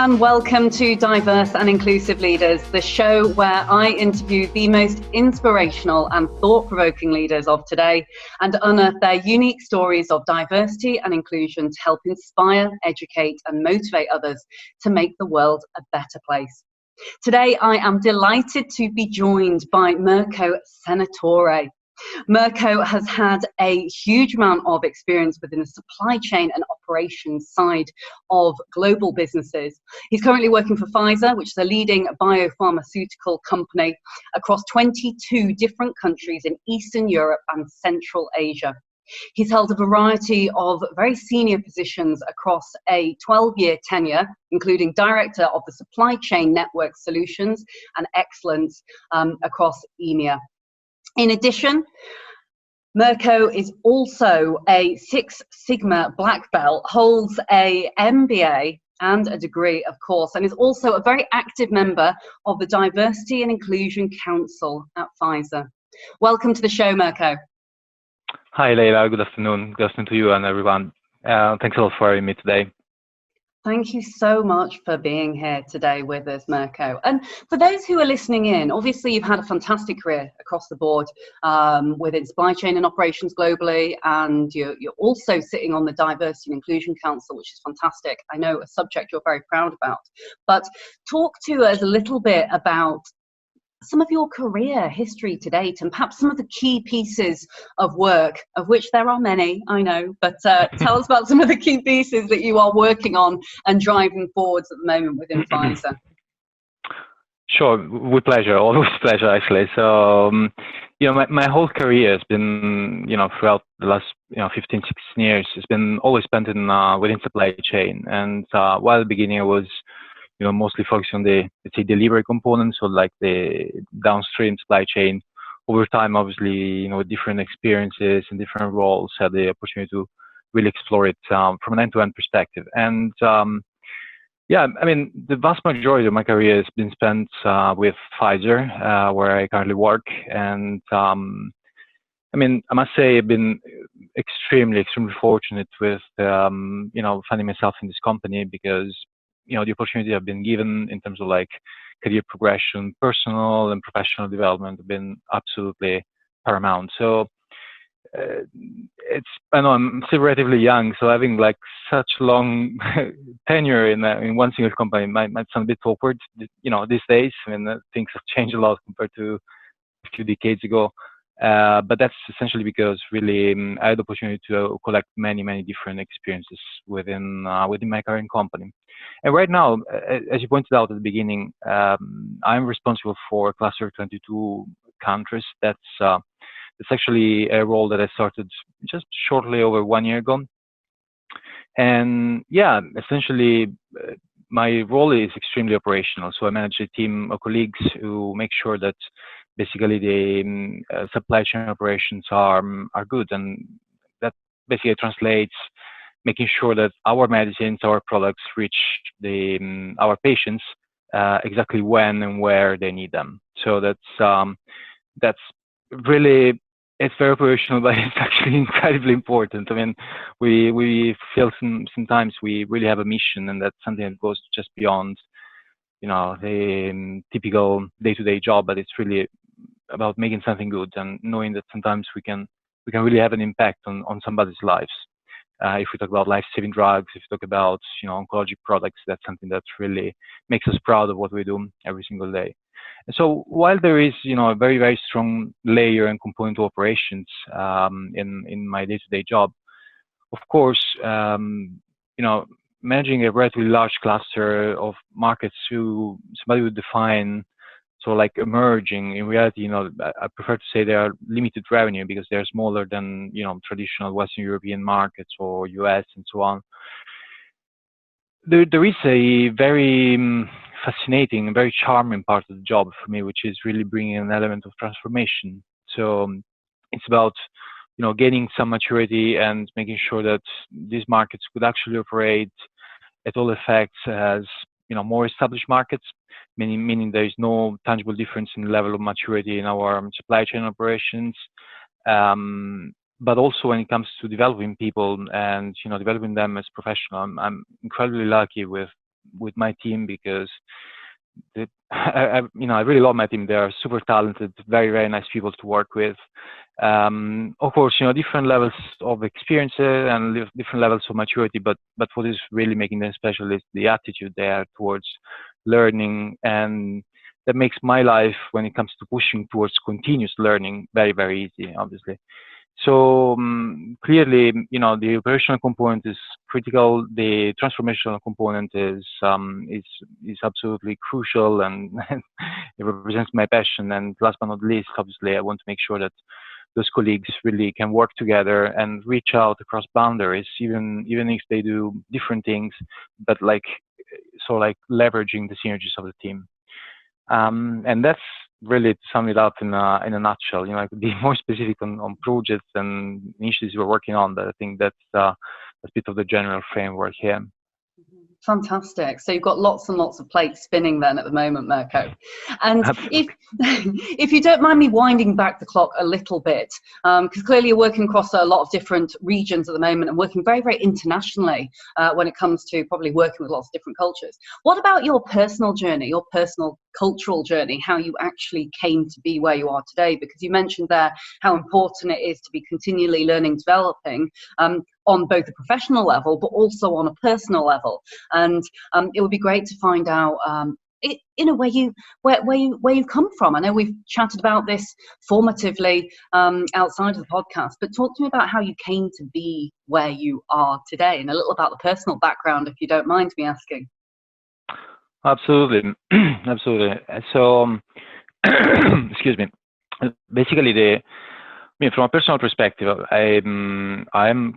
and welcome to Diverse and Inclusive Leaders, the show where I interview the most inspirational and thought-provoking leaders of today and unearth their unique stories of diversity and inclusion to help inspire, educate and motivate others to make the world a better place. Today I am delighted to be joined by Mirko Senatore. Mirko has had a huge amount of experience within the supply chain and operations side of global businesses. He's currently working for Pfizer, which is a leading biopharmaceutical company across 22 different countries in Eastern Europe and Central Asia. He's held a variety of very senior positions across a 12-year tenure, including Director of the Supply Chain Network Solutions and Excellence across EMEA. In addition, Mirko is also a Six Sigma Black Belt, holds a MBA and a degree, of course, and is also a very active member of the Diversity and Inclusion Council at Pfizer. Welcome to the show, Mirko. Hi, Leila. Good afternoon. Good afternoon to you and everyone. Thanks a lot for having me today. Thank you so much for being here today with us, Mirko. And for those who are listening in, obviously you've had a fantastic career across the board within supply chain and operations globally, and you're also sitting on the Diversity and Inclusion Council, which is fantastic. I know a subject you're very proud about. But talk to us a little bit about some of your career history to date and perhaps some of the key pieces of work, of which there are many, I know, but tell us about some of the key pieces that you are working on and driving forwards at the moment within Pfizer. Sure, with pleasure, always pleasure actually. So, my whole career has been, throughout the last, 15, 16 years, it's been always spent in within supply chain. And while at the beginning I was mostly focused on the, let's say, delivery components, so like the downstream supply chain. Over time, obviously, different experiences and different roles had the opportunity to really explore it from an end-to-end perspective. And the vast majority of my career has been spent with Pfizer, where I currently work. And I must say I've been extremely fortunate with, finding myself in this company because the opportunity I've been given in terms of like career progression, personal and professional development have been absolutely paramount. So I know I'm still relatively young, so having like such long tenure in one single company might sound a bit awkward, these days. Things have changed a lot compared to a few decades ago. But that's essentially because really I had the opportunity to collect many different experiences within my current company. And right now, as you pointed out at the beginning, I'm responsible for Cluster 22 countries. That's actually a role that I started just shortly over 1 year ago. And yeah, essentially, my role is extremely operational. So I manage a team of colleagues who make sure that basically the supply chain operations are good, and that basically translates making sure that our medicines, our products reach our patients exactly when and where they need them. So that's really, it's very operational, but it's actually incredibly important. We feel sometimes we really have a mission, and that's something that goes just beyond the typical day-to-day job, but it's really about making something good and knowing that sometimes we can really have an impact on somebody's lives. If we talk about life-saving drugs, if we talk about oncology products, that's something that really makes us proud of what we do every single day. And so while there is a very strong layer and component to operations in my day-to-day job, of course managing a relatively large cluster of markets who somebody would define so like emerging, in reality, I prefer to say they are limited revenue because they're smaller than, traditional Western European markets or US and so on. There is a very fascinating and very charming part of the job for me, which is really bringing an element of transformation. So it's about, gaining some maturity and making sure that these markets could actually operate at all effects as, more established markets, meaning there is no tangible difference in the level of maturity in our supply chain operations. But also when it comes to developing people and developing them as professionals, I'm incredibly lucky with with my team because I really love my team. They are super talented, very, very nice people to work with. Of course, different levels of experience and different levels of maturity, but what is really making them special is the attitude they have towards learning, and that makes my life, when it comes to pushing towards continuous learning, very, very easy, obviously. So clearly, the operational component is critical. The transformational component is absolutely crucial, and it represents my passion. And last but not least, obviously, I want to make sure that those colleagues really can work together and reach out across boundaries, even if they do different things, but leveraging the synergies of the team. And that's really, to sum it up in a nutshell. I could be more specific on projects and initiatives we're working on, but I think that's a bit of the general framework here. Fantastic. So you've got lots and lots of plates spinning then at the moment, Mirko. And if you don't mind me winding back the clock a little bit, because clearly you're working across a lot of different regions at the moment and working very, very internationally when it comes to probably working with lots of different cultures. What about your personal journey, your personal cultural journey, how you actually came to be where you are today? Because you mentioned there how important it is to be continually learning, developing, on both a professional level, but also on a personal level. And it would be great to find out, where you come from. I know we've chatted about this formatively outside of the podcast, but talk to me about how you came to be where you are today, and a little about the personal background, if you don't mind me asking. Absolutely, absolutely. So, excuse me. Basically, from a personal perspective, I'm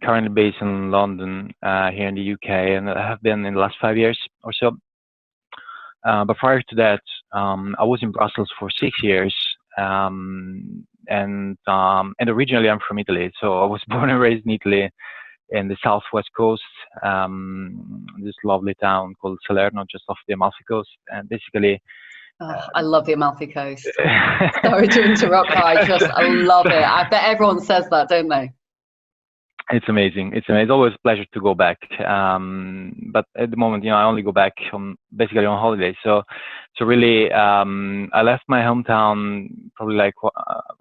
currently based in London, here in the UK, and I have been in the last 5 years or so. But prior to that, I was in Brussels for 6 years, and originally I'm from Italy. So I was born and raised in Italy, in the southwest coast, this lovely town called Salerno, just off the Amalfi Coast, and basically. I love the Amalfi Coast. Sorry to interrupt, but I love it. I bet everyone says that, don't they? It's amazing. It's always a pleasure to go back. But at the moment, I only go back basically on holidays. So really, I left my hometown probably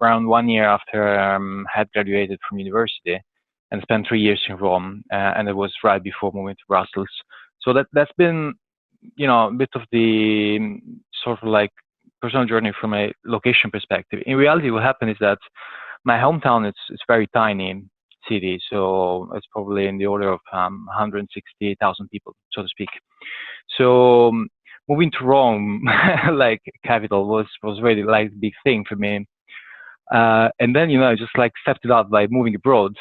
around 1 year after I had graduated from university, and spent 3 years in Rome, and it was right before moving to Brussels. So that's been, a bit of the sort of personal journey from a location perspective. In reality, what happened is that my hometown is very tiny city, so it's probably in the order of 160,000 people, so to speak. So moving to Rome, capital, was really the big thing for me. And then I just stepped it out by moving abroad.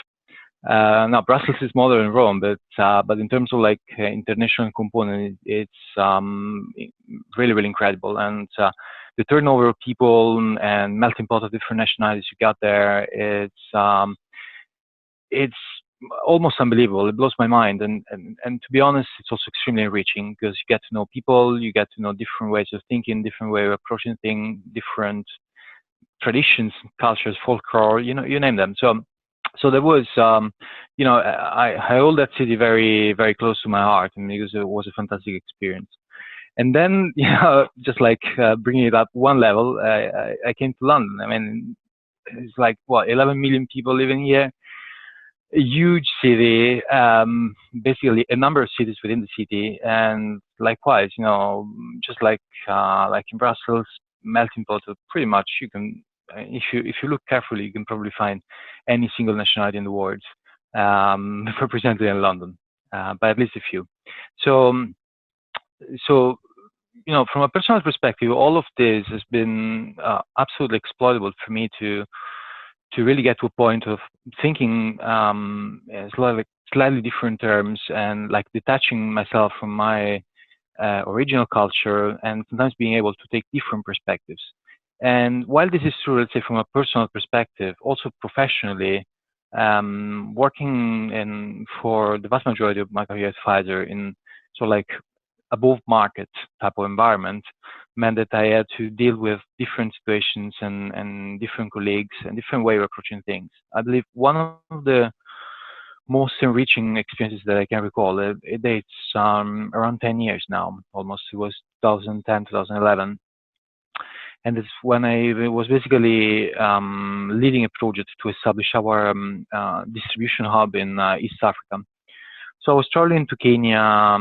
Now Brussels is smaller than Rome, but in terms of international component, it's really, really incredible. And the turnover of people and melting pot of different nationalities you got there, it's almost unbelievable. It blows my mind. And to be honest, it's also extremely enriching, because you get to know people, you get to know different ways of thinking, different way of approaching things, different traditions, cultures, folklore, you name them. So there was, I hold that city very, very close to my heart, and because it was a fantastic experience. And then, just bringing it up one level, I came to London. I mean, it's 11 million people living here, a huge city, basically a number of cities within the city, and likewise, just like in Brussels, melting pot of pretty much, you can. If you look carefully, you can probably find any single nationality in the world represented in London, by at least a few. So from a personal perspective, all of this has been absolutely exploitable for me to really get to a point of thinking slightly different terms, and detaching myself from my original culture, and sometimes being able to take different perspectives. And while this is true, let's say from a personal perspective, also professionally, working for the vast majority of my career at Pfizer in above market type of environment, meant that I had to deal with different situations and different colleagues and different way of approaching things. I believe one of the most enriching experiences that I can recall. It dates around 10 years now, almost. It was 2010, 2011. And it's when I was basically leading a project to establish our distribution hub in East Africa. So I was traveling to Kenya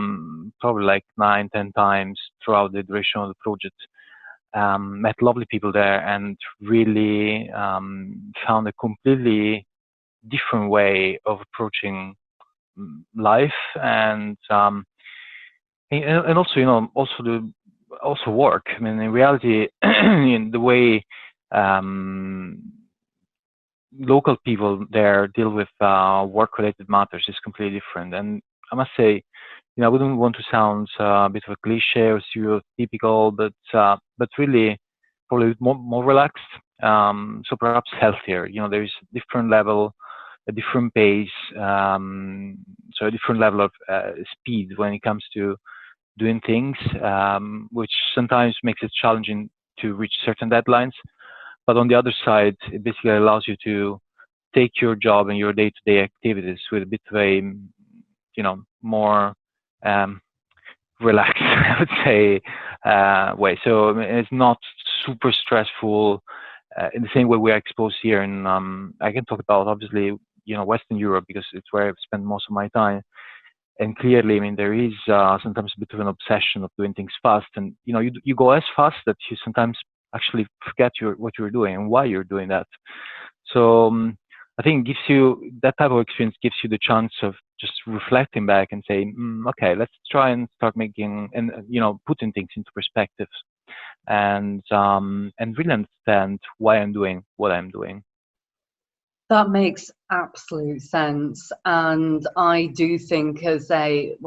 probably like 9, 10 times throughout the duration of the project. Met lovely people there and really found a completely different way of approaching life and also also work. I mean, in reality, in the way local people there deal with work-related matters is completely different. And I must say, I wouldn't want to sound a bit of a cliche or stereotypical, but really probably more relaxed. So perhaps healthier. There is a different level, a different pace, so a different level of speed when it comes to doing things, which sometimes makes it challenging to reach certain deadlines. But on the other side, it basically allows you to take your job and your day-to-day activities with a bit of a, more relaxed, I would say, way. So it's not super stressful in the same way we are exposed here. And I can talk about, obviously, Western Europe, because it's where I've spent most of my time. And clearly, I mean, there is sometimes a bit of an obsession of doing things fast. And, you go as fast that you sometimes actually forget what you're doing and why you're doing that. So I think that type of experience gives you the chance of just reflecting back and saying, okay, let's try and start making and putting things into perspective and really understand why I'm doing what I'm doing. That makes absolute sense. And I do think as a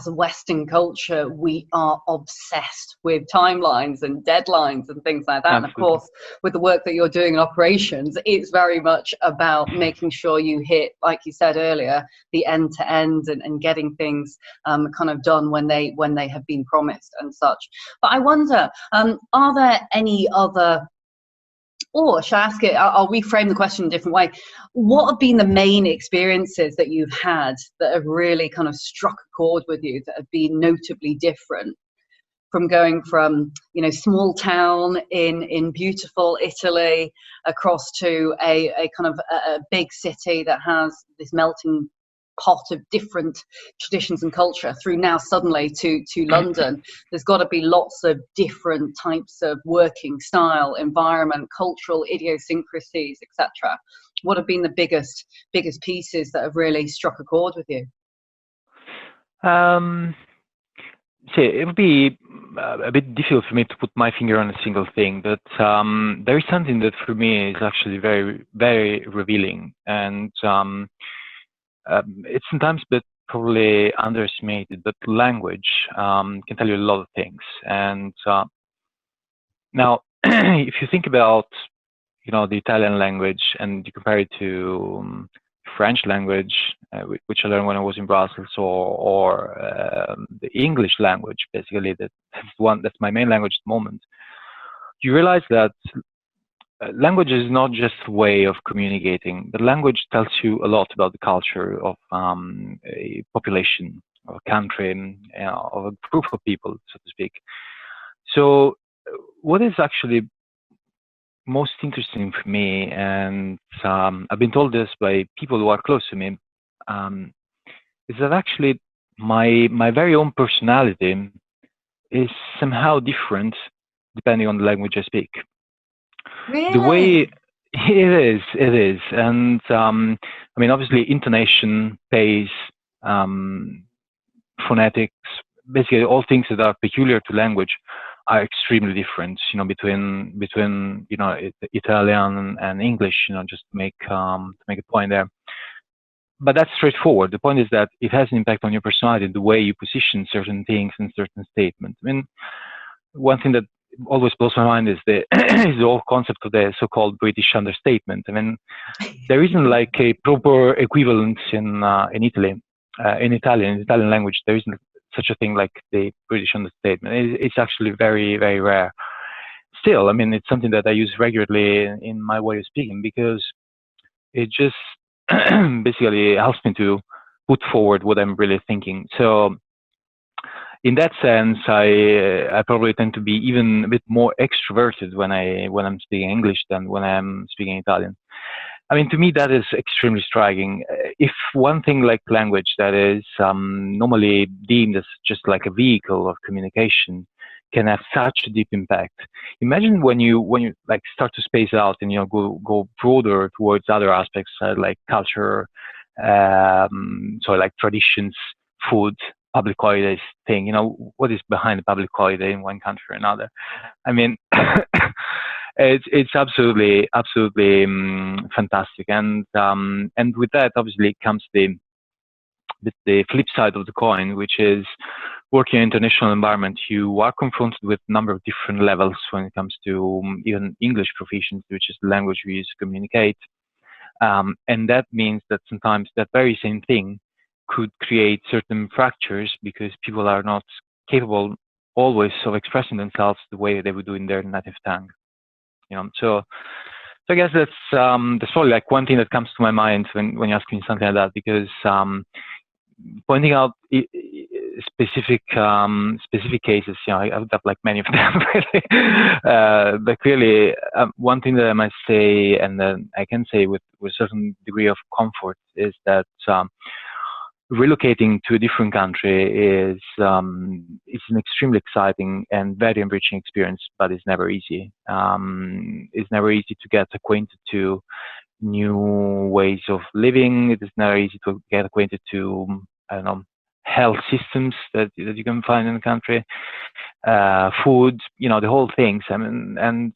Western culture, we are obsessed with timelines and deadlines and things like that. Absolutely. And of course, with the work that you're doing in operations, it's very much about making sure you hit, like you said earlier, the end to end and getting things kind of done when they have been promised and such. But I wonder, are there any other, or shall I ask it, I'll reframe the question in a different way. What have been the main experiences that you've had that have really kind of struck a chord with you, that have been notably different from going from, small town in beautiful Italy across to a kind of a big city that has this melting pot of different traditions and culture through now suddenly to London? There's got to be lots of different types of working style, environment, cultural idiosyncrasies, etc. What have been the biggest pieces that have really struck a chord with you? See, it would be a bit difficult for me to put my finger on a single thing, but there is something that for me is actually very, very revealing, and it's sometimes a bit probably underestimated, but language can tell you a lot of things. And now, if you think about, the Italian language and you compare it to French language, which I learned when I was in Brussels, or the English language, basically, that's my main language at the moment, you realize that language is not just a way of communicating, but language tells you a lot about the culture of a population, of a country, of a group of people, so to speak. So what is actually most interesting for me, and I've been told this by people who are close to me, is that actually my very own personality is somehow different depending on the language I speak. Really? The way it is, and I mean, obviously, intonation, pace, phonetics, basically all things that are peculiar to language are extremely different, between Italian and English, just to make a point there. But that's straightforward. The point is that it has an impact on your personality, the way you position certain things and certain statements. I mean, one thing that always blows my mind is the whole concept of the so-called British understatement. I mean, there isn't like a proper equivalent in Italy, in Italian language. There isn't such a thing like the British understatement. It's actually very, very rare. Still, I mean, it's something that I use regularly in my way of speaking, because it just basically helps me to put forward what I'm really thinking. So in that sense, I probably tend to be even a bit more extroverted when I'm speaking English than when I'm speaking Italian. I mean, to me, that is extremely striking. If one thing like language that is normally deemed as just like a vehicle of communication can have such a deep impact. Imagine when you like start to space out and go broader towards other aspects like culture, so like traditions, food, public holidays thing. What is behind a public holiday in one country or another? I mean, it's absolutely fantastic, and with that obviously comes the flip side of the coin, which is working in an international environment. You are confronted with a number of different levels when it comes to even English proficiency, which is the language we use to communicate, and that means that sometimes that very same thing could create certain fractures because people are not capable always of expressing themselves the way they would do in their native tongue. So I guess that's probably like one thing that comes to my mind when you ask me something like that, because pointing out specific cases, I would have like many of them really. But clearly, one thing that I must say, and then I can say with a certain degree of comfort, is that relocating to a different country is it's an extremely exciting and very enriching experience, but it's never easy. It's never easy to get acquainted to new ways of living. It is never easy to get acquainted to, I don't know, health systems that you can find in the country, food, the whole things. I mean, and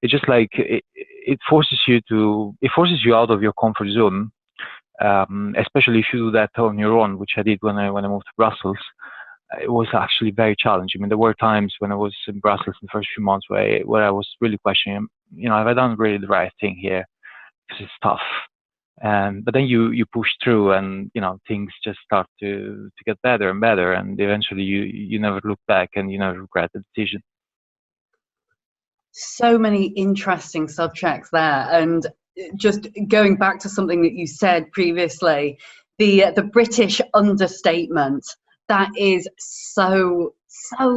it's just like it forces you out of your comfort zone. Especially if you do that on your own, which I did when I moved to Brussels. It was actually very challenging. I mean, there were times when I was in Brussels in the first few months where I was really questioning, have I done really the right thing here? Because it's tough. But then you push through, and things just start to get better and better, and eventually you never look back and you never regret the decision. So many interesting subjects there, and just going back to something that you said previously, the British understatement, that is so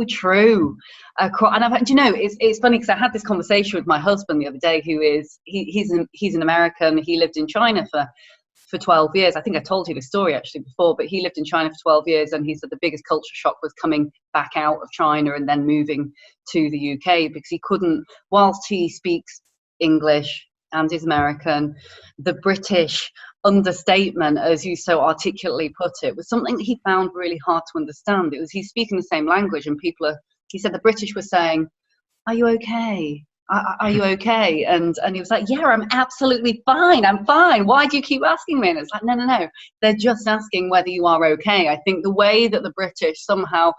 true. And it's funny because I had this conversation with my husband the other day, who is he's an American. He lived in China for 12 years. I think I told you the story actually before, but he lived in China for 12 years, and he said the biggest culture shock was coming back out of China and then moving to the UK, because he couldn't, whilst he speaks English and is American, the British understatement, as you so articulately put it, was something that he found really hard to understand. It was, he's speaking the same language, and he said the British were saying, "Are you okay? Are you okay?" And he was like, "Yeah, I'm absolutely fine. I'm fine. Why do you keep asking me?" And it's like, no. They're just asking whether you are okay. I think the way that the British somehow,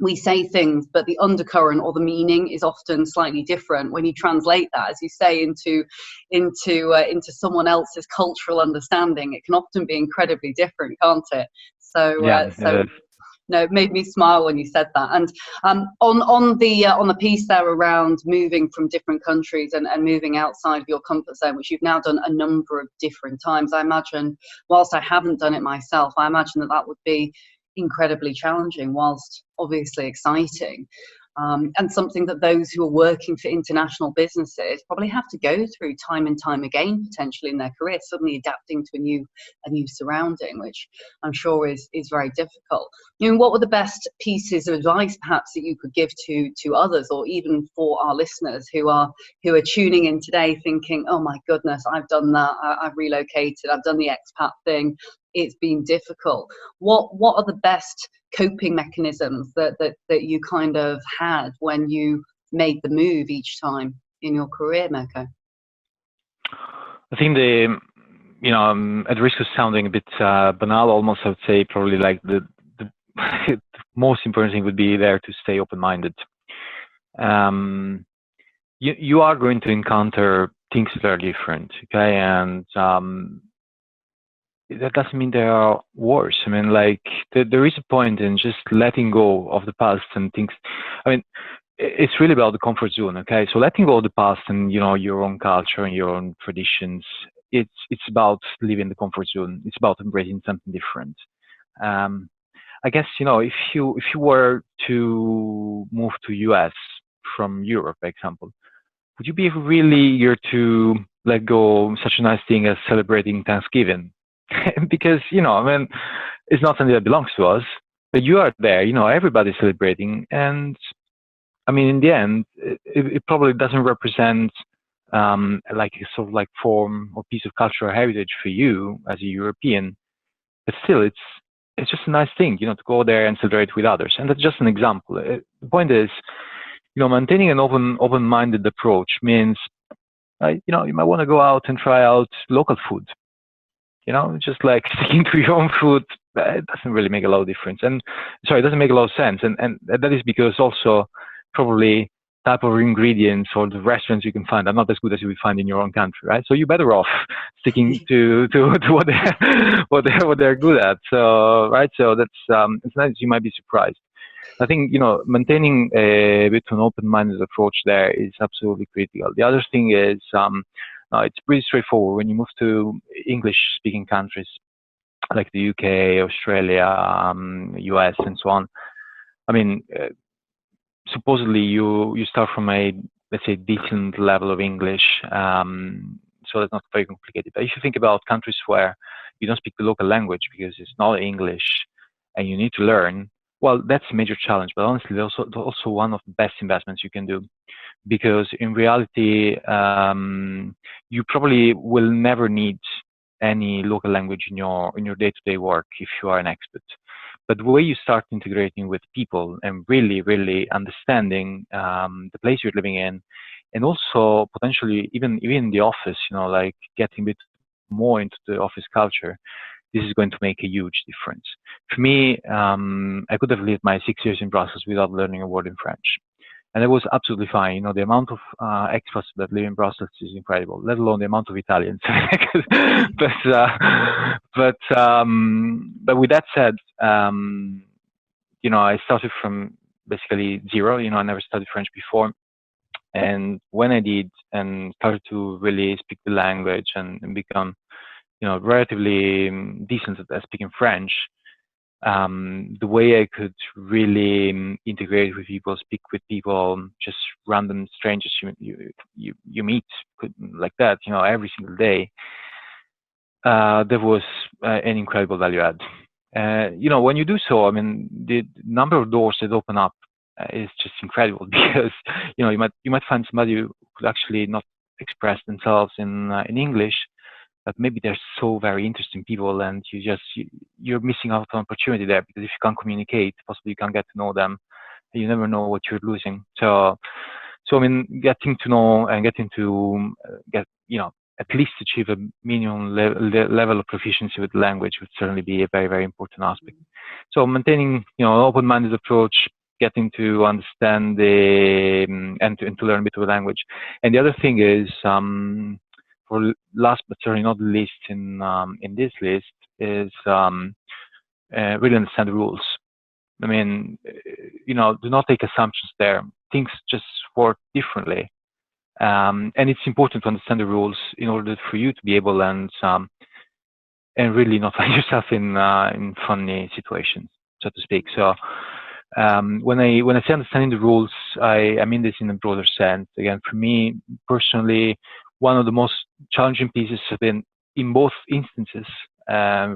we say things, but the undercurrent or the meaning is often slightly different when you translate that, as you say, into someone else's cultural understanding. It can often be incredibly different, can't it? No, it made me smile when you said that. And on the piece there around moving from different countries and moving outside of your comfort zone, which you've now done a number of different times, I imagine, whilst I haven't done it myself, I imagine that would be incredibly challenging, whilst obviously exciting, and something that those who are working for international businesses probably have to go through time and time again, potentially in their career, suddenly adapting to a new surrounding, which I'm sure is very difficult. What were the best pieces of advice perhaps that you could give to others, or even for our listeners who are tuning in today thinking, "Oh my goodness, I've done that, I've relocated, I've done the expat thing, it's been difficult." What are the best coping mechanisms that you kind of had when you made the move each time in your career, Mirko? I think at risk of sounding a bit banal, almost, I would say probably like the most important thing would be there to stay open-minded. You are going to encounter things that are different, okay, and that doesn't mean they are worse. I mean, like there is a point in just letting go of the past and things. I mean, it's really about the comfort zone, okay? So letting go of the past and your own culture and your own traditions it's about leaving the comfort zone. It's about embracing something different. Um, I guess, if you were to move to US from Europe, for example, would you be really eager to let go of such a nice thing as celebrating Thanksgiving? Because, I mean, it's not something that belongs to us, but you are there, everybody's celebrating. And I mean, in the end, it probably doesn't represent like a sort of like form or piece of cultural heritage for you as a European, but still, it's just a nice thing, to go there and celebrate with others. And that's just an example. The point is, maintaining an open-minded approach means, you might want to go out and try out local food. Just like sticking to your own food, it doesn't really make a lot of difference. And sorry, it doesn't make a lot of sense. And that is because also probably type of ingredients or the restaurants you can find are not as good as you would find in your own country, right? So you're better off sticking to what they're good at. So right, so that's it's nice. You might be surprised. I think maintaining a bit of an open-minded approach there is absolutely critical. The other thing is it's pretty straightforward when you move to English-speaking countries like the UK, Australia, US, and so on. I mean, supposedly you start from a, let's say, decent level of English, so that's not very complicated. But if you think about countries where you don't speak the local language because it's not English and you need to learn, well, that's a major challenge. But honestly, also one of the best investments you can do, because in reality, you probably will never need any local language in your day-to-day work if you are an expert. But the way you start integrating with people and really, really understanding the place you're living in, and also potentially even in the office, like getting a bit more into the office culture, this is going to make a huge difference. For me, I could have lived my 6 years in Brussels without learning a word in French. And it was absolutely fine. The amount of expats that live in Brussels is incredible, let alone the amount of Italians. but with that said, I started from basically zero. I never studied French before. And when I did and started to really speak the language and become, relatively decent at speaking French, the way I could really integrate with people, speak with people, just random strangers you meet, like that, every single day, there was an incredible value add. When you do so, I mean, the number of doors that open up is just incredible, because you might find somebody who could actually not express themselves in English, but maybe they're so very interesting people, and you're missing out on opportunity there, because if you can't communicate, possibly you can't get to know them. You never know what you're losing. So I mean, getting to know and getting to at least achieve a minimum level of proficiency with the language would certainly be a very, very important aspect. So maintaining an open-minded approach, getting to understand and to learn a bit of the language. And the other thing is, for last but certainly not the least in this list, is really understand the rules. I mean, do not take assumptions there. Things just work differently, and it's important to understand the rules in order for you to be able and really not find yourself in funny situations, so to speak. So when I say understanding the rules, I mean this in a broader sense. Again, for me personally, one of the most challenging pieces have been, in both instances,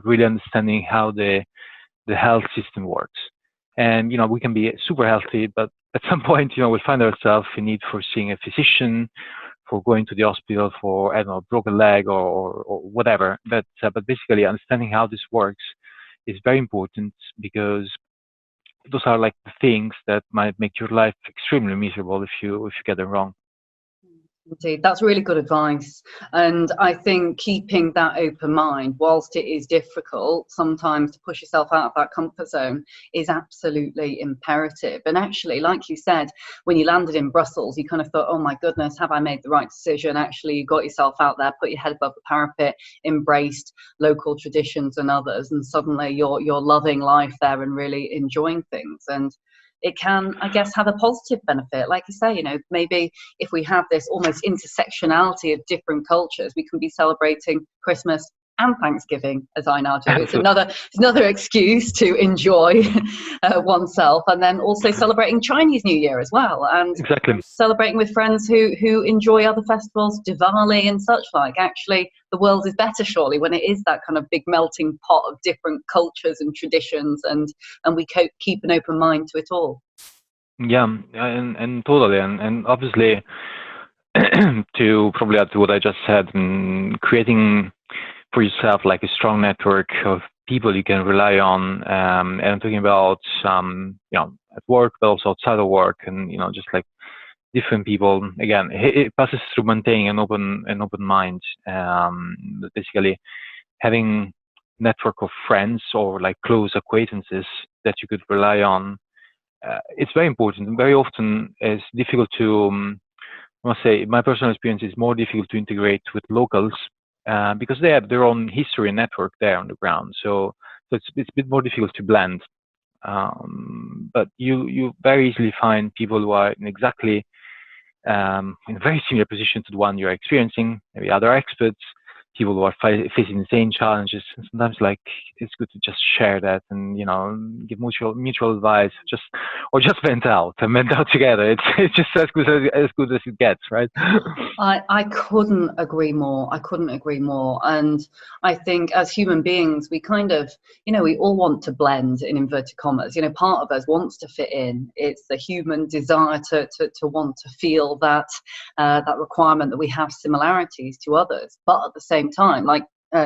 really understanding how the health system works. And we can be super healthy, but at some point, we find ourselves in need for seeing a physician, for going to the hospital for, I don't know, a broken leg or whatever. But basically, understanding how this works is very important, because those are like the things that might make your life extremely miserable if you get them wrong. Indeed, that's really good advice. And I think keeping that open mind, whilst it is difficult sometimes to push yourself out of that comfort zone, is absolutely imperative. And actually, like you said, when you landed in Brussels, you kind of thought, oh my goodness, have I made the right decision? Actually, you got yourself out there, put your head above the parapet, embraced local traditions and others, and suddenly you're loving life there and really enjoying things. And it can, I guess, have a positive benefit. Like you say, you know, maybe if we have this almost intersectionality of different cultures, we can be celebrating Christmas and Thanksgiving, as I now do. It's another excuse to enjoy oneself, and then also celebrating Chinese New Year as well, and Exactly. celebrating with friends who enjoy other festivals, Diwali and such like. Actually, the world is better surely when it is that kind of big melting pot of different cultures and traditions, and we keep an open mind to it all. Yeah, and totally, and obviously, to probably add to what I just said, creating for yourself like a strong network of people you can rely on, and I'm talking about you know, at work, but also outside of work, and you know, just like different people. Again, it passes through maintaining an open mind. Basically, having network of friends or like close acquaintances that you could rely on. It's very important, and very often it's difficult to. I must say, my personal experience is more difficult to integrate with locals because they have their own history and network there on the ground. So it's a bit more difficult to blend. But you very easily find people who are in exactly in a very similar position to the one you're experiencing, maybe other experts, people who are facing the same challenges. And sometimes, like, it's good to just share that and, you know, give mutual advice, just vent out together. It's just as good as it gets, right? I couldn't agree more. And I think as human beings, we kind of, you know, we all want to blend, in inverted commas. You know, part of us wants to fit in. It's the human desire to want to feel that that requirement that we have similarities to others. But at the same time, like,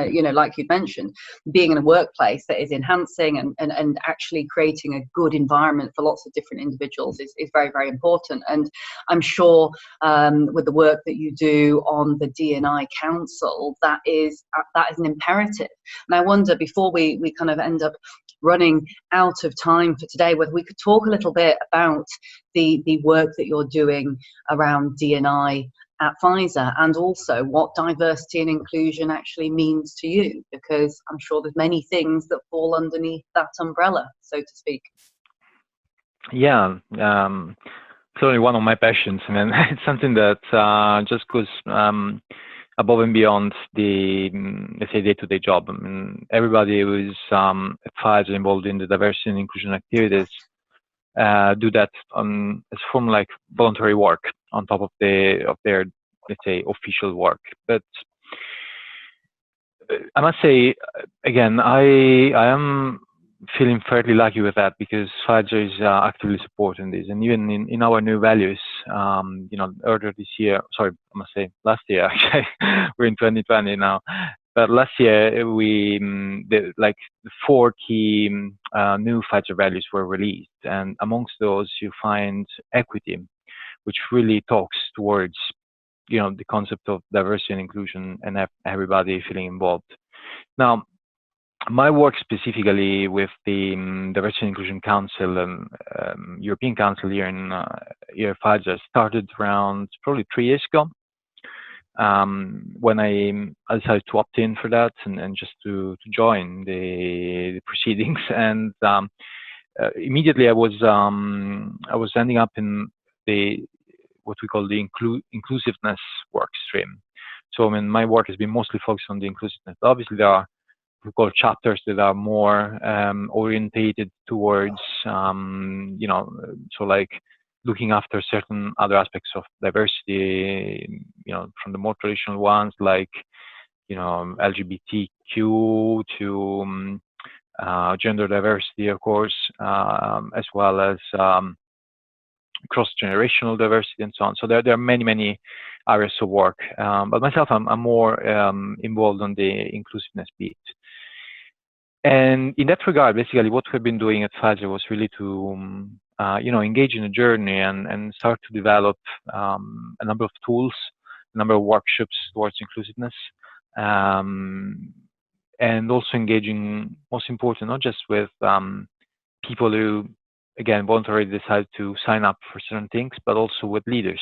you know, like you mentioned, being in a workplace that is enhancing and actually creating a good environment for lots of different individuals is very, very important. And I'm sure with the work that you do on the D&I Council, that is an imperative. And I wonder, before we kind of end up running out of time for today, whether we could talk a little bit about the work that you're doing around D&I at Pfizer, and also what diversity and inclusion actually means to you, because I'm sure there's many things that fall underneath that umbrella, so to speak. Yeah, it's only one of my passions, and it's something that just goes above and beyond the, let's say, day-to-day job. I mean, everybody who's at Pfizer involved in the diversity and inclusion activities do that as form like voluntary work on top of their, let's say, official work. But I must say, again, I am feeling fairly lucky with that, because Pfizer is actively supporting this, and even in our new values, you know, earlier this year, sorry, I must say last year, actually, we're in 2020 now, but last year we the 4 key new Pfizer values were released, and amongst those you find equity, which really talks towards, you know, the concept of diversity and inclusion and everybody feeling involved. Now, my work specifically with the Diversity and Inclusion Council and European Council here in Pfizer started around probably 3 years ago, when I decided to opt in for that and just to join the proceedings. And immediately I was ending up in what we call the inclusiveness work stream. So I mean, my work has been mostly focused on the inclusiveness. Obviously, there are we call chapters that are more orientated towards, you know, so like looking after certain other aspects of diversity, you know, from the more traditional ones like, you know, LGBTQ to gender diversity, of course, as well as cross-generational diversity and so on. So there are many areas of work. But myself, I'm more involved on the inclusiveness beat. And in that regard, basically, what we've been doing at Pfizer was really to, you know, engage in a journey and start to develop a number of tools, a number of workshops towards inclusiveness, and also engaging, most important, not just with people who, again, voluntarily decide to sign up for certain things, but also with leaders.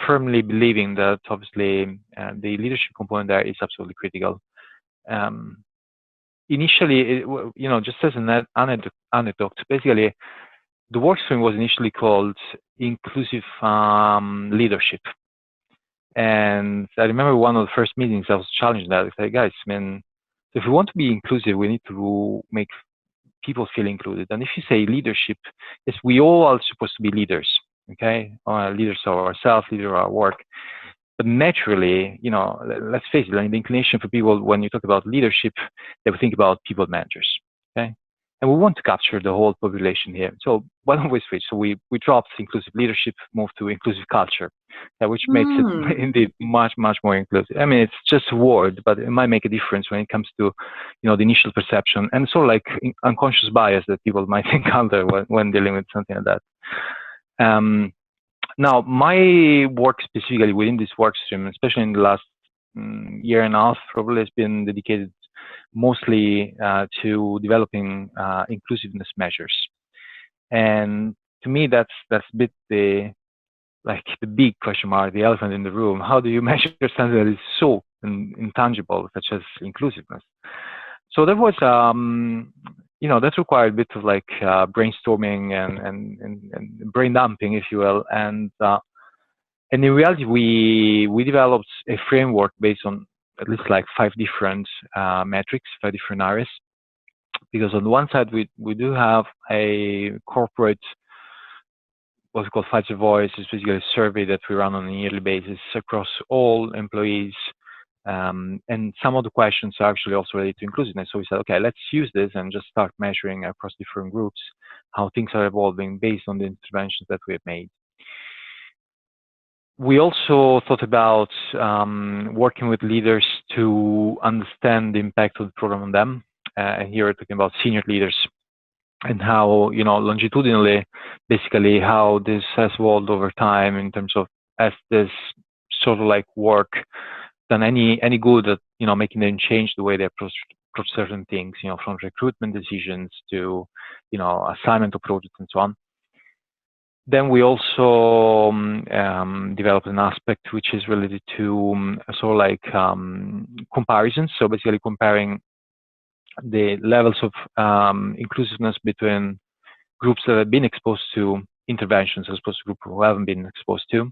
Firmly believing that, obviously, the leadership component there is absolutely critical. Initially, you know, just as an anecdote, basically, the workstream was initially called inclusive leadership. And I remember one of the first meetings I was challenging that. I said, guys, man, if we want to be inclusive, we need to make people feel included. And if you say leadership, yes, we all are supposed to be leaders, okay? Leaders of ourselves, leaders of our work. But naturally, let's face it, like the inclination for people when you talk about leadership, they will think about people managers, okay? And we want to capture the whole population here. So why don't we switch? So we dropped inclusive leadership, moved to inclusive culture, which makes it indeed much, much more inclusive. I mean, it's just a word, but it might make a difference when it comes to, the initial perception and sort of like unconscious bias that people might encounter when dealing with something like that. Now, my work specifically within this work stream, especially in the last year and a half, probably has been dedicated mostly to developing inclusiveness measures. And to me, that's a bit the big question mark, the elephant in the room. How do you measure something that is so intangible, such as inclusiveness? So that was, that required a bit of brainstorming and brain dumping, if you will. And in reality, we developed a framework based on at least 5 different metrics, 5 different areas. Because on the one side, we do have a corporate, what's called Pfizer Voice. It's basically a survey that we run on a yearly basis across all employees. And some of the questions are actually also related to inclusiveness. So we said, okay, let's use this and just start measuring across different groups how things are evolving based on the interventions that we have made. We also thought about working with leaders to understand the impact of the program on them. And here we're talking about senior leaders and how, longitudinally, basically how this has evolved over time in terms of as this sort of work done any good at, making them change the way they approach certain things, from recruitment decisions to, assignment of projects and so on. Then we also developed an aspect which is related to comparisons. So basically comparing the levels of inclusiveness between groups that have been exposed to interventions as opposed to groups who haven't been exposed to.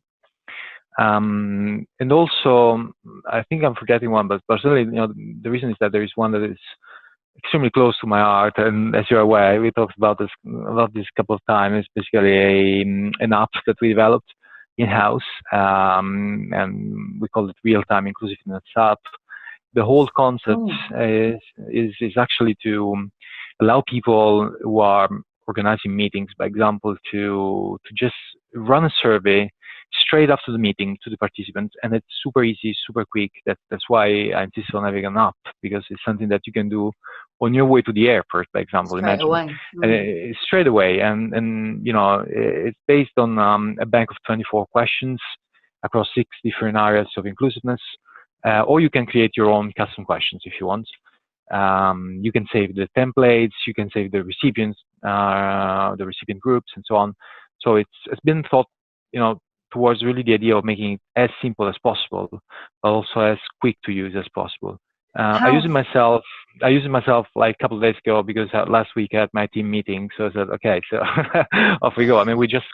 And also, I think I'm forgetting one, but personally, the reason is that there is one that is extremely close to my heart, and as you're aware, we talked about this a couple of times. It's basically an app that we developed in-house, and we call it Real-Time Inclusiveness App. The whole concept is actually to allow people who are organizing meetings, by example, to just run a survey straight after the meeting to the participants, and it's super easy, super quick. That's why I insist on having an app, because it's something that you can do on your way to the airport, by example. Straight away. Straight away, and it's based on a bank of 24 questions across 6 different areas of inclusiveness, or you can create your own custom questions if you want. You can save the templates, you can save the recipients, the recipient groups, and so on. So it's been thought, towards really the idea of making it as simple as possible, but also as quick to use as possible. I use it myself a couple of days ago because last week I had my team meeting. So I said, okay, so off we go. I mean, we just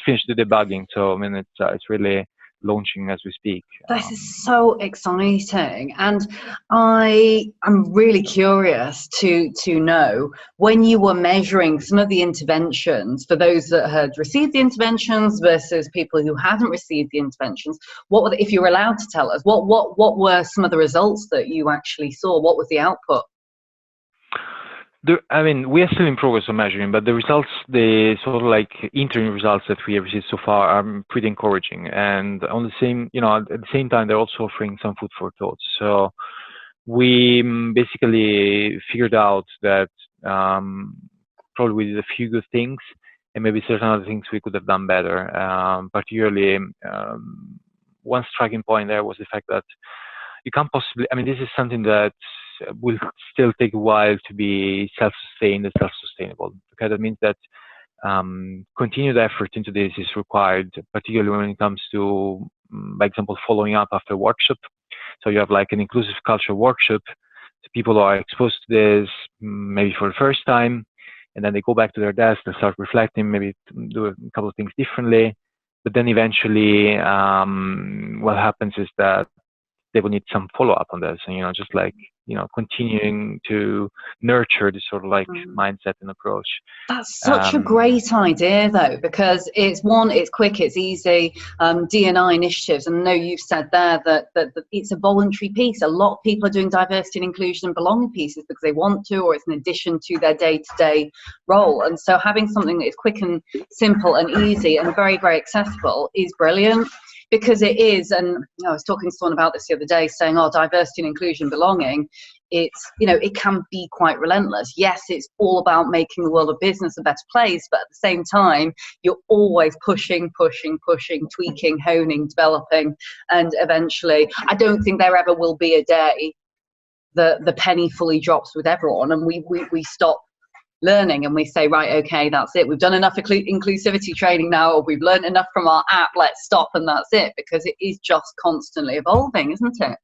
finished the debugging. So I mean, it's really launching as we speak. This is so exciting, and I'm really curious to know, when you were measuring some of the interventions for those that had received the interventions versus people who hadn't received the interventions, what were if you were allowed to tell us, what were some of the results that you actually saw? What was the output? We are still in progress of measuring, but the results, the sort of interim results that we have received so far are pretty encouraging. And on the same, at the same time, they're also offering some food for thought. So we basically figured out that probably we did a few good things, and maybe certain other things we could have done better. Particularly, one striking point there was the fact that you can't possibly, this is something that will still take a while to be self-sustained and self-sustainable. Okay, that means that continued effort into this is required, particularly when it comes to, by example, following up after a workshop. So you have an inclusive culture workshop. People are exposed to this maybe for the first time. and then they go back to their desk, they start reflecting, maybe do a couple of things differently. But then eventually, what happens is that they will need some follow-up on this, and just like continuing to nurture this sort of like mindset and approach. That's such a great idea, though, because it's quick, it's easy. D&I initiatives, and I know you've said there that it's a voluntary piece. A lot of people are doing diversity and inclusion and belonging pieces because they want to, or it's an addition to their day-to-day role. And so having something that is quick and simple and easy and very, very accessible is brilliant. Because it is, and I was talking to someone about this the other day, saying, diversity and inclusion, belonging, it can be quite relentless. Yes, it's all about making the world of business a better place, but at the same time, you're always pushing, tweaking, honing, developing, and eventually, I don't think there ever will be a day that the penny fully drops with everyone, and we stop learning and we say, right, okay, that's it, we've done enough inclusivity training now, or we've learned enough from our app, let's stop and that's it, because it is just constantly evolving, isn't it?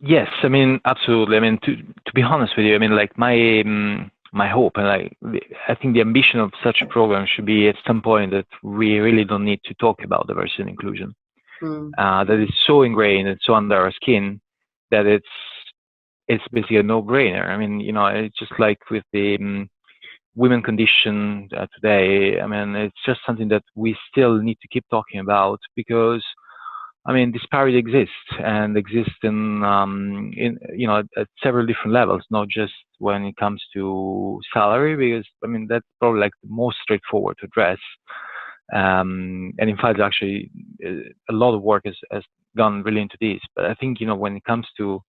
Yes, I mean, absolutely. I mean, to be honest with you, I mean, like my hope, and I think the ambition of such a program should be at some point that we really don't need to talk about diversity and inclusion. That is so ingrained and so under our skin that it's basically a no-brainer. I mean, it's just like with the women condition today. I mean, it's just something that we still need to keep talking about, because, I mean, disparity exists in at several different levels, not just when it comes to salary, because, I mean, that's probably like the most straightforward to address. And in fact, actually, a lot of work has gone really into this. But I think, when it comes to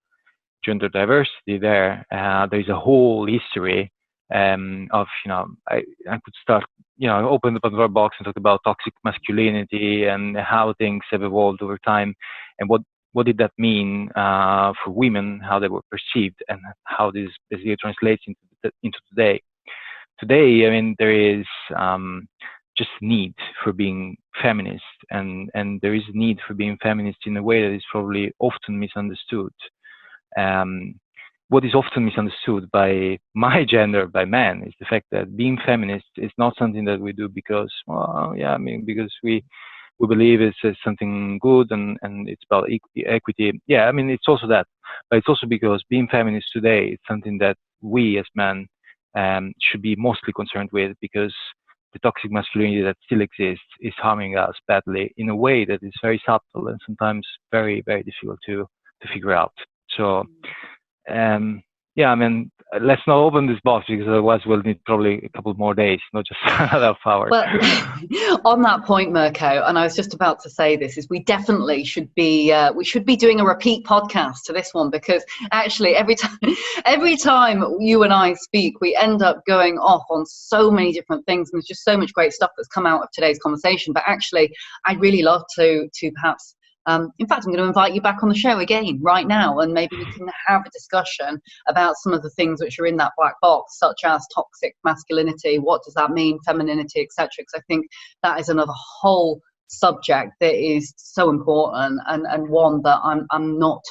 gender diversity, there is a whole history of, I could start, open the Pandora box and talk about toxic masculinity and how things have evolved over time, and what did that mean for women, how they were perceived, and how this basically translates into today. Today, I mean, there is just need for being feminist, and there is a need for being feminist in a way that is probably often misunderstood. What is often misunderstood by my gender, by men, is the fact that being feminist is not something that we do because, because we believe it's something good and it's about equity. Yeah, I mean, it's also that, but it's also because being feminist today is something that we as men should be mostly concerned with, because the toxic masculinity that still exists is harming us badly in a way that is very subtle and sometimes very, very difficult to figure out. So, I mean, let's not open this box, because otherwise we'll need probably a couple more days, not just another hour. Well, on that point, Mirko, and I was just about to say this, is we definitely should be doing a repeat podcast to this one, because actually every time you and I speak, we end up going off on so many different things, and there's just so much great stuff that's come out of today's conversation. But actually, I'd really love to perhaps. In fact, I'm going to invite you back on the show again right now, and maybe we can have a discussion about some of the things which are in that black box, such as toxic masculinity, what does that mean, femininity, etc. Because I think that is another whole subject that is so important, and one that I'm not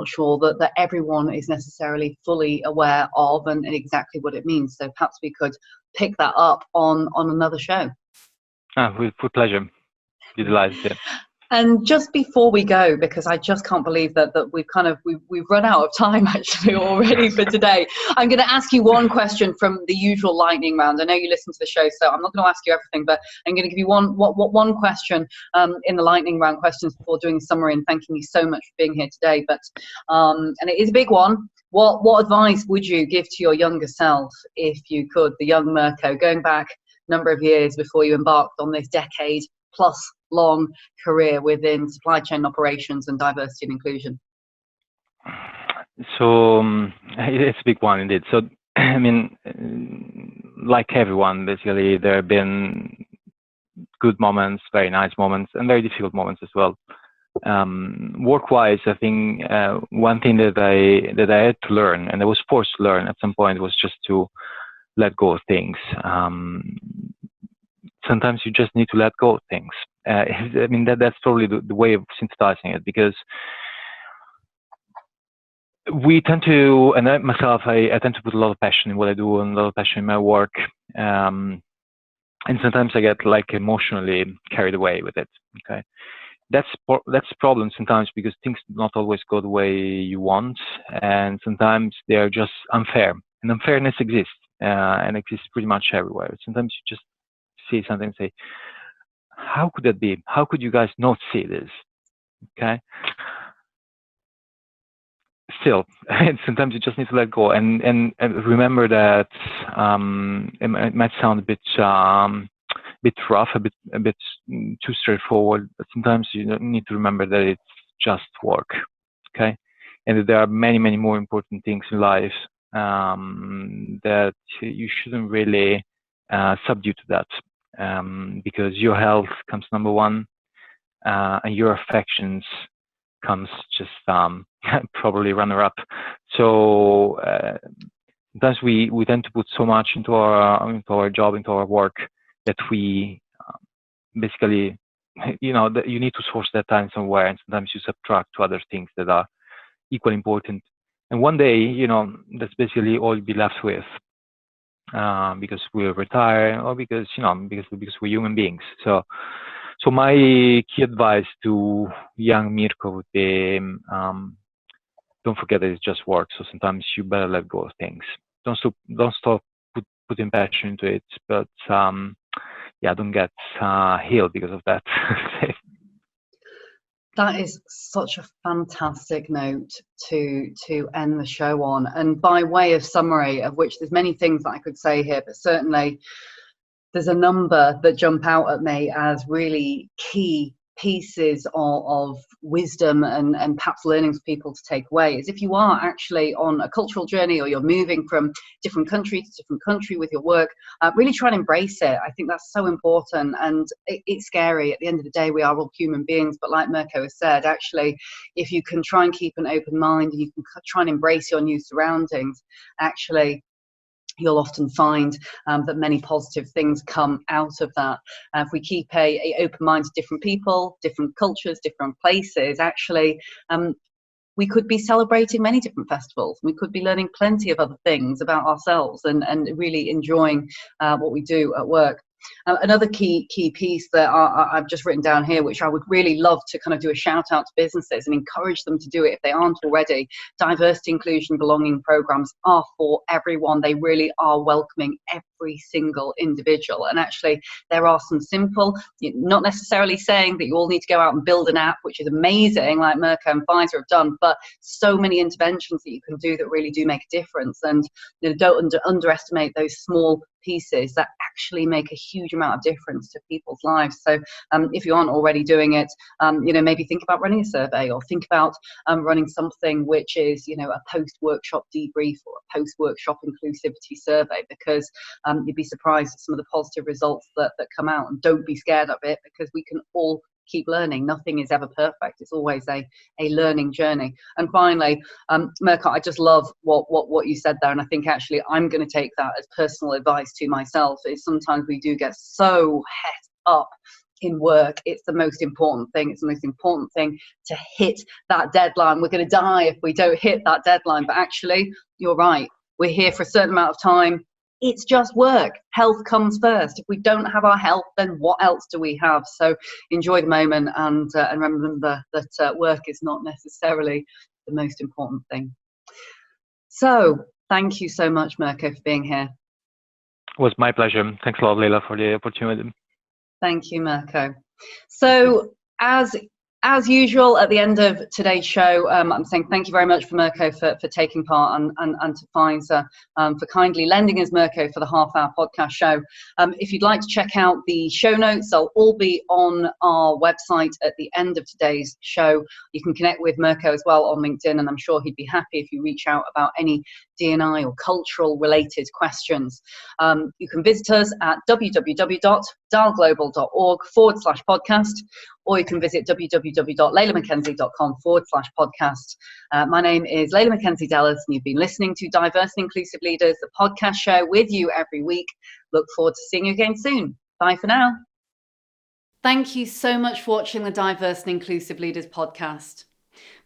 sure that everyone is necessarily fully aware of and exactly what it means. So perhaps we could pick that up on another show. With pleasure. Be delighted. Yeah. And just before we go, because I just can't believe that we've run out of time actually already for today, I'm going to ask you one question from the usual lightning round. I know you listen to the show, so I'm not going to ask you everything, but I'm going to give you one question in the lightning round questions before doing a summary and thanking you so much for being here today. But and it is a big one. What advice would you give to your younger self if you could, the young Mirko, going back a number of years before you embarked on this decade plus long career within supply chain operations and diversity and inclusion? So it's a big one indeed. So I mean, like everyone, basically, there have been good moments, very nice moments, and very difficult moments as well. Work-wise, I think one thing that I had to learn, and I was forced to learn at some point, was just to let go of things. Sometimes you just need to let go of things. I mean, that's probably the way of synthesizing it, because we tend to, and I, myself, I tend to put a lot of passion in what I do and a lot of passion in my work. And sometimes I get like emotionally carried away with it. Okay. That's a problem sometimes because things do not always go the way you want, and sometimes they are just unfair. And unfairness exists, and exists pretty much everywhere. Sometimes you just see something and say, how could that be? How could you guys not see this? Okay. Still, sometimes you just need to let go and remember that it might sound a bit rough, a bit too straightforward, but sometimes you need to remember that it's just work, okay? And that there are many, many more important things in life that you shouldn't really subdue to that, because your health comes number one, and your affections comes just probably runner-up. So sometimes we tend to put so much into our job, into our work, that we basically, that you need to source that time somewhere, and sometimes you subtract to other things that are equally important. And one day, that's basically all you'll be left with, because we'll retire, or because we're human beings. So my key advice to young Mirko would be, don't forget that it's just work. So sometimes you better let go of things. Don't stop putting passion into it, but don't get healed because of that. That is such a fantastic note to end the show on. And by way of summary, of which there's many things that I could say here, but certainly there's a number that jump out at me as really key pieces of wisdom and perhaps learnings for people to take away, is if you are actually on a cultural journey, or you're moving from different country to different country with your work, really try and embrace it. I think that's so important, and it's scary. At the end of the day, we are all human beings, but like Mirko has said, actually, if you can try and keep an open mind, and you can try and embrace your new surroundings, actually you'll often find that many positive things come out of that. If we keep a open mind to different people, different cultures, different places, actually we could be celebrating many different festivals. We could be learning plenty of other things about ourselves, and really enjoying what we do at work. Another key piece that I've just written down here, which I would really love to kind of do a shout out to businesses and encourage them to do it if they aren't already. Diversity, inclusion, belonging programs are for everyone. They really are welcoming every single individual. And actually, there are some simple, not necessarily saying that you all need to go out and build an app, which is amazing, like Mirko and Pfizer have done, but so many interventions that you can do that really do make a difference. And don't underestimate those small pieces that actually make a huge amount of difference to people's lives. So if you aren't already doing it, maybe think about running a survey, or think about running something which is, a post-workshop debrief or a post-workshop inclusivity survey, because you'd be surprised at some of the positive results that come out. And don't be scared of it, because we can all keep learning. Nothing is ever perfect. It's always a learning journey. And finally, Mirko, I just love what you said there, and I think actually I'm going to take that as personal advice to myself. Is sometimes we do get so het up in work. It's the most important thing. It's the most important thing to hit that deadline. We're going to die if we don't hit that deadline. But actually, you're right. We're here for a certain amount of time. It's just work. Health comes first. If we don't have our health, then what else do we have? So enjoy the moment, and remember that work is not necessarily the most important thing. So thank you so much, Mirko, for being here. It was my pleasure. Thanks a lot, Leila, for the opportunity. Thank you, Mirko. So as usual, at the end of today's show, I'm saying thank you very much for Mirko for taking part, and to Pfizer for kindly lending us Mirko for the half-hour podcast show. If you'd like to check out the show notes, they'll all be on our website at the end of today's show. You can connect with Mirko as well on LinkedIn, and I'm sure he'd be happy if you reach out about any D&I or cultural related questions. You can visit us at www.dialglobal.org/podcast, or you can visit www.leilamckenzie.com/podcast. My name is Leila Mackenzie Dallas, and you've been listening to Diverse and Inclusive Leaders, the podcast show with you every week. Look forward to seeing you again soon. Bye for now. Thank you so much for watching the Diverse and Inclusive Leaders podcast.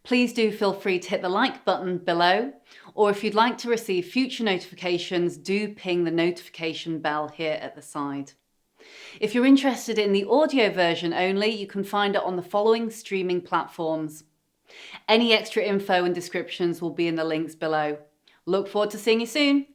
Please do feel free to hit the like button below, or if you'd like to receive future notifications, do ping the notification bell here at the side. If you're interested in the audio version only, you can find it on the following streaming platforms. Any extra info and descriptions will be in the links below. Look forward to seeing you soon.